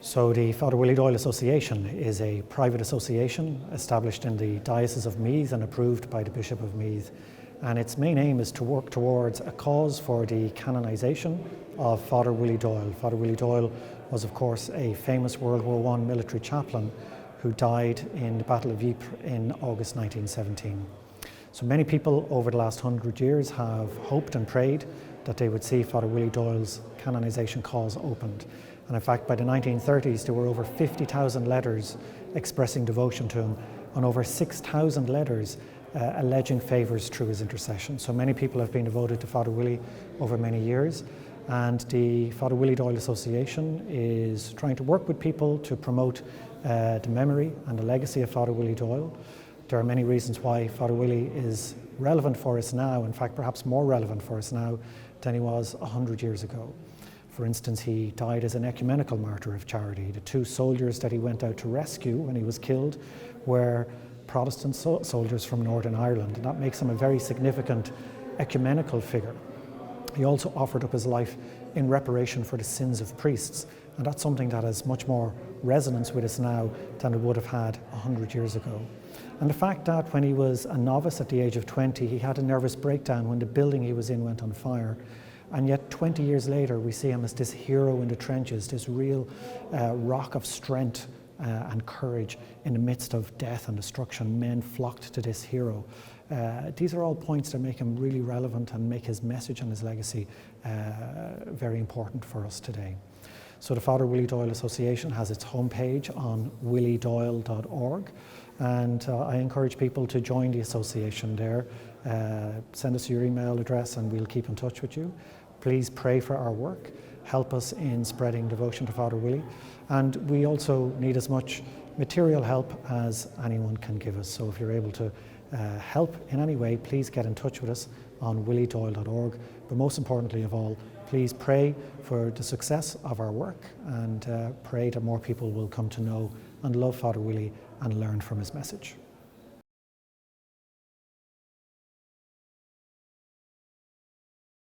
So the Father Willie Doyle Association is a private association established in the Diocese of Meath and approved by the Bishop of Meath. And its main aim is to work towards a cause for the canonisation of Father Willie Doyle. Father Willie Doyle was, of course, a famous World War I military chaplain who died in the Battle of Ypres in August 1917. So many people over the last 100 years have hoped and prayed that they would see Father Willie Doyle's canonisation cause opened. And in fact, by the 1930s, there were over 50,000 letters expressing devotion to him and over 6,000 letters alleging favours through his intercession. So many people have been devoted to Father Willie over many years, and the Father Willie Doyle Association is trying to work with people to promote the memory and the legacy of Father Willie Doyle. There are many reasons why Father Willie is relevant for us now, in fact perhaps more relevant for us now than he was 100 years ago. For instance, he died as an ecumenical martyr of charity. The two soldiers that he went out to rescue when he was killed were Protestant soldiers from Northern Ireland, and that makes him a very significant ecumenical figure. He also offered up his life in reparation for the sins of priests, and that's something that has much more resonance with us now than it would have had 100 years ago. And the fact that when he was a novice at the age of 20, he had a nervous breakdown when the building he was in went on fire. And yet 20 years later, we see him as this hero in the trenches, this real rock of strength and courage in the midst of death and destruction. Men flocked to this hero. These are all points that make him really relevant and make his message and his legacy very important for us today. So the Father Willie Doyle Association has its homepage on williedoyle.org, and I encourage people to join the association there. Send us your email address and we'll keep in touch with you. Please pray for our work. Help us in spreading devotion to Father Willie. And we also need as much material help as anyone can give us. So if you're able to help in any way, please get in touch with us on williedoyle.org. But most importantly of all, please pray for the success of our work and pray that more people will come to know and love Father Willie and learn from his message.